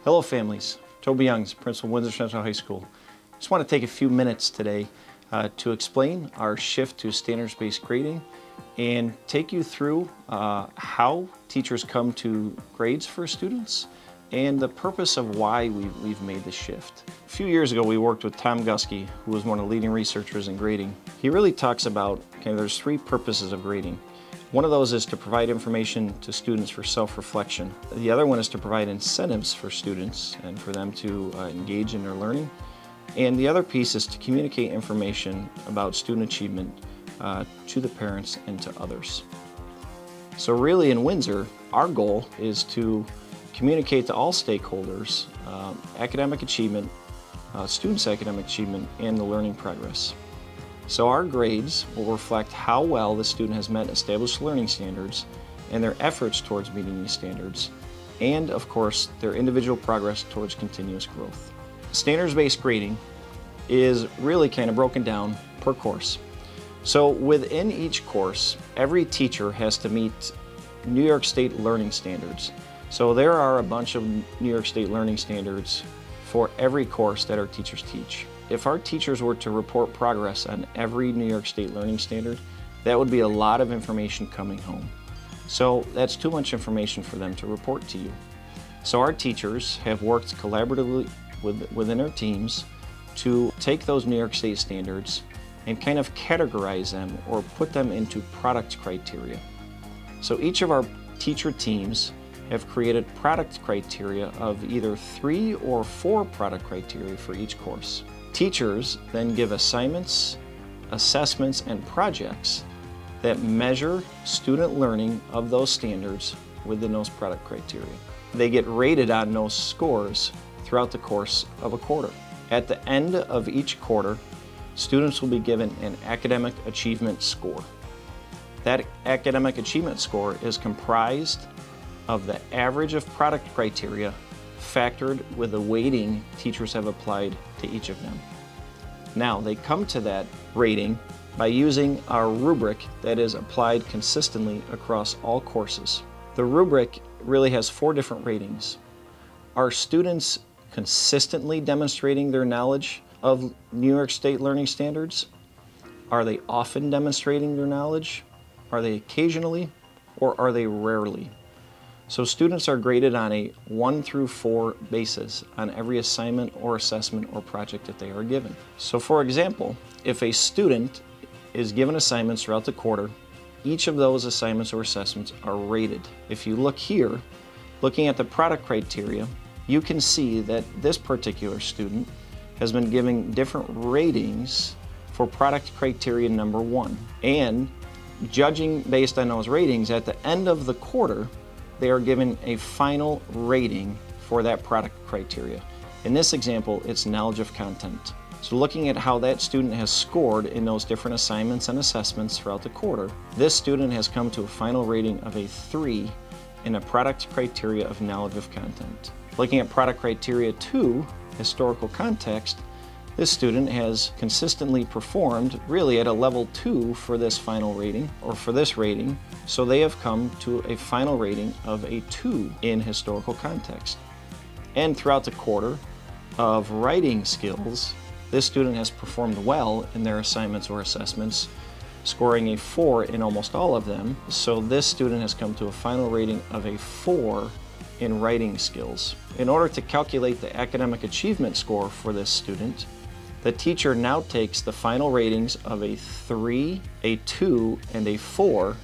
Hello families, Toby Youngs, Principal, Windsor Central High School. Just want to take a few minutes today to explain our shift to standards-based grading and take you through how teachers come to grades for students and the purpose of why we've made the shift. A few years ago we worked with Tom Guskey, who was one of the leading researchers in grading. He really talks about, there's three purposes of grading. One of those is to provide information to students for self-reflection. The other one is to provide incentives for students and for them to engage in their learning. And the other piece is to communicate information about student achievement to the parents and to others. So really in Windsor, our goal is to communicate to all stakeholders academic achievement, students' academic achievement, and the learning progress. So our grades will reflect how well the student has met established learning standards and their efforts towards meeting these standards, and of course their individual progress towards continuous growth. Standards-based grading is really kind of broken down per course. So within each course, every teacher has to meet New York State learning standards. So there are a bunch of New York State learning standards for every course that our teachers teach. If our teachers were to report progress on every New York State learning standard, that would be a lot of information coming home. So that's too much information for them to report to you. So our teachers have worked collaboratively within our teams to take those New York State standards and kind of categorize them or put them into product criteria. So each of our teacher teams have created product criteria of either 3 or 4 product criteria for each course. Teachers then give assignments, assessments, and projects that measure student learning of those standards within those product criteria. They get rated on those scores throughout the course of a quarter. At the end of each quarter, students will be given an academic achievement score. That academic achievement score is comprised of the average of product criteria factored with the weighting teachers have applied to each of them. Now, they come to that rating by using our rubric that is applied consistently across all courses. The rubric really has 4 different ratings. Are students consistently demonstrating their knowledge of New York State learning standards? Are they often demonstrating their knowledge? Are they occasionally? Or are they rarely? So students are graded on a 1 through 4 basis on every assignment or assessment or project that they are given. So for example, if a student is given assignments throughout the quarter, each of those assignments or assessments are rated. If you look here, looking at the product criteria, you can see that this particular student has been given different ratings for product criteria number 1. And judging based on those ratings, at the end of the quarter, they are given a final rating for that product criteria. In this example, it's knowledge of content. So looking at how that student has scored in those different assignments and assessments throughout the quarter, this student has come to a final rating of a 3 in a product criteria of knowledge of content. Looking at product criteria 2, historical context, this student has consistently performed really at a level 2 for this final rating, or for this rating, so they have come to a final rating of a 2 in historical context. And throughout the quarter of writing skills, this student has performed well in their assignments or assessments, scoring a 4 in almost all of them, so this student has come to a final rating of a 4 in writing skills. In order to calculate the academic achievement score for this student, the teacher now takes the final ratings of a 3, a 2, and a 4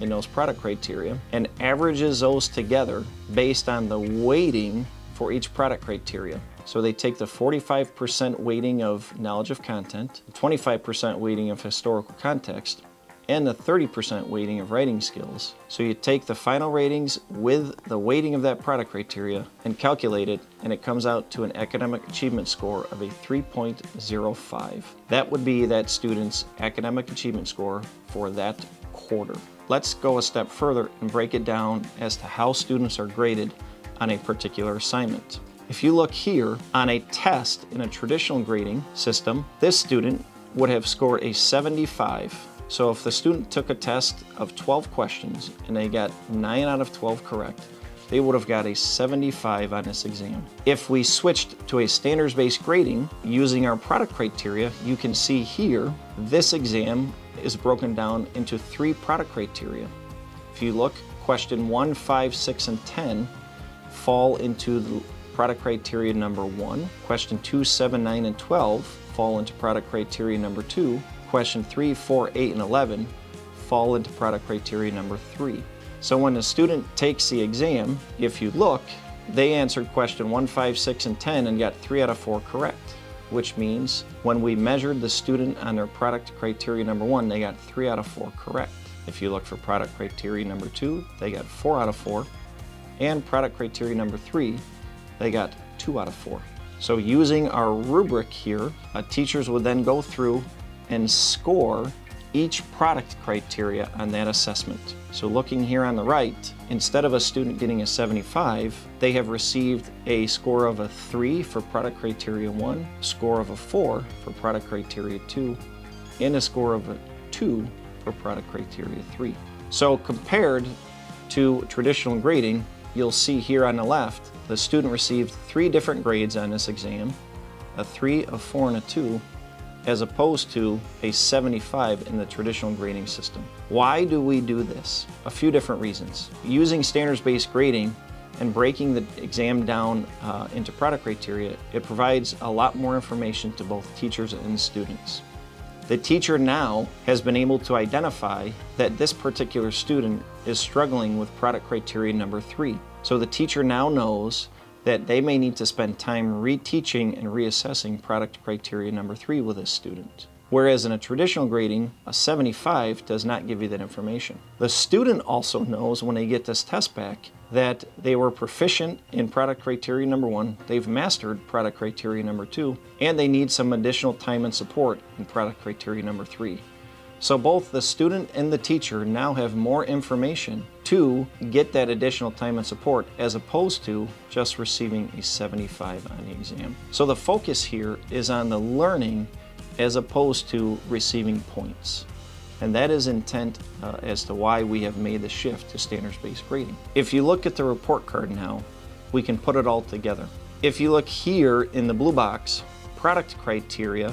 in those product criteria and averages those together based on the weighting for each product criteria. So they take the 45% weighting of knowledge of content, the 25% weighting of historical context, and the 30% weighting of writing skills. So you take the final ratings with the weighting of that product criteria and calculate it, and it comes out to an academic achievement score of a 3.05. That would be that student's academic achievement score for that quarter. Let's go a step further and break it down as to how students are graded on a particular assignment. If you look here, on a test in a traditional grading system, this student would have scored a 75. So if the student took a test of 12 questions and they got 9 out of 12 correct, they would have got a 75 on this exam. If we switched to a standards-based grading using our product criteria, you can see here, this exam is broken down into 3 product criteria. If you look, question 1, 5, 6, and 10 fall into the product criteria number 1. Question 2, 7, 9, and 12 fall into product criteria number 2. Question 3, 4, 8, and 11 fall into product criteria number 3. So when the student takes the exam, if you look, they answered question 1, 5, 6, and 10 and got 3 out of 4 correct, which means when we measured the student on their product criteria number 1, they got 3 out of 4 correct. If you look for product criteria number 2, they got 4 out of 4, and product criteria number 3, they got 2 out of 4. So using our rubric here, teachers would then go through and score each product criteria on that assessment. So looking here on the right, instead of a student getting a 75, they have received a score of a 3 for product criteria 1, a score of a 4 for product criteria 2, and a score of a 2 for product criteria 3. So compared to traditional grading, you'll see here on the left, the student received 3 different grades on this exam, a 3, a 4, and a 2, as opposed to a 75 in the traditional grading system. Why do we do this? A few different reasons. Using standards-based grading and breaking the exam down into product criteria, it provides a lot more information to both teachers and students. The teacher now has been able to identify that this particular student is struggling with product criteria number 3. So the teacher now knows that they may need to spend time reteaching and reassessing product criteria number 3 with this student. Whereas in a traditional grading, a 75 does not give you that information. The student also knows when they get this test back that they were proficient in product criteria number 1, they've mastered product criteria number 2, and they need some additional time and support in product criteria number 3. So both the student and the teacher now have more information to get that additional time and support as opposed to just receiving a 75 on the exam. So the focus here is on the learning as opposed to receiving points. And that is intent as to why we have made the shift to standards-based grading. If you look at the report card now, we can put it all together. If you look here in the blue box, product criteria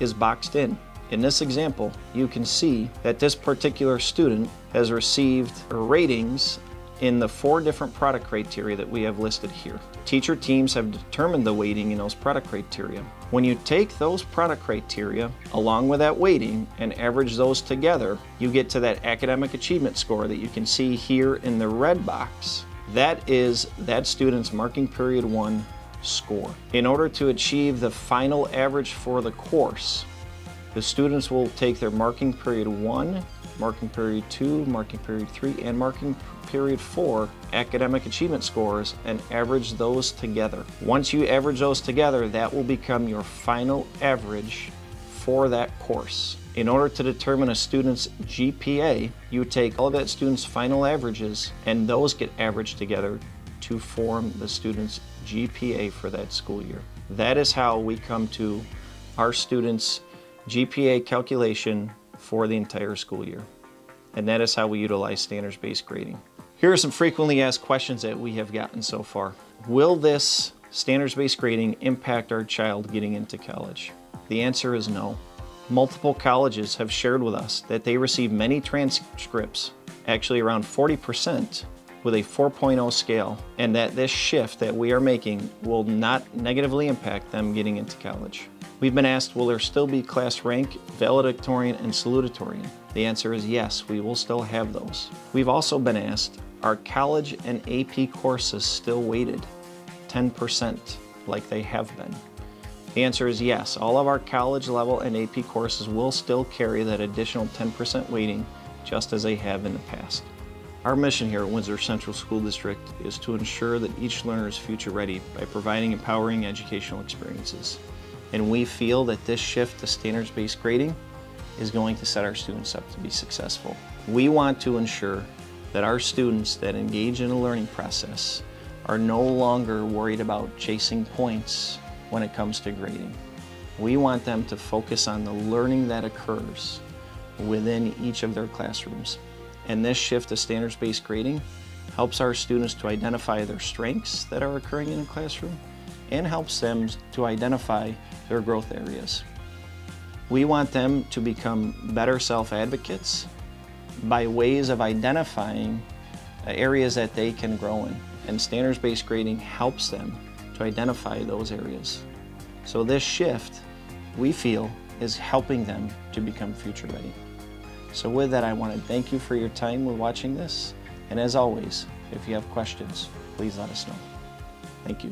is boxed in. In this example, you can see that this particular student has received ratings in the 4 different product criteria that we have listed here. Teacher teams have determined the weighting in those product criteria. When you take those product criteria along with that weighting and average those together, you get to that academic achievement score that you can see here in the red box. That is that student's marking period 1 score. In order to achieve the final average for the course, the students will take their marking period 1, marking period 2, marking period 3, and marking period 4 academic achievement scores and average those together. Once you average those together, that will become your final average for that course. In order to determine a student's GPA, you take all of that student's final averages and those get averaged together to form the student's GPA for that school year. That is how we come to our students' GPA calculation for the entire school year. And that is how we utilize standards-based grading. Here are some frequently asked questions that we have gotten so far. Will this standards-based grading impact our child getting into college? The answer is no. Multiple colleges have shared with us that they receive many transcripts, actually around 40%, with a 4.0 scale, and that this shift that we are making will not negatively impact them getting into college. We've been asked, will there still be class rank, valedictorian, and salutatorian? The answer is yes, we will still have those. We've also been asked, are college and AP courses still weighted 10% like they have been? The answer is yes, all of our college level and AP courses will still carry that additional 10% weighting just as they have in the past. Our mission here at Windsor Central School District is to ensure that each learner is future ready by providing empowering educational experiences. And we feel that this shift to standards-based grading is going to set our students up to be successful. We want to ensure that our students that engage in a learning process are no longer worried about chasing points when it comes to grading. We want them to focus on the learning that occurs within each of their classrooms. And this shift to standards-based grading helps our students to identify their strengths that are occurring in a classroom, and helps them to identify their growth areas. We want them to become better self-advocates by ways of identifying areas that they can grow in, and standards-based grading helps them to identify those areas. So this shift, we feel, is helping them to become future ready. So with that, I want to thank you for your time with watching this, and as always, if you have questions, please let us know. Thank you.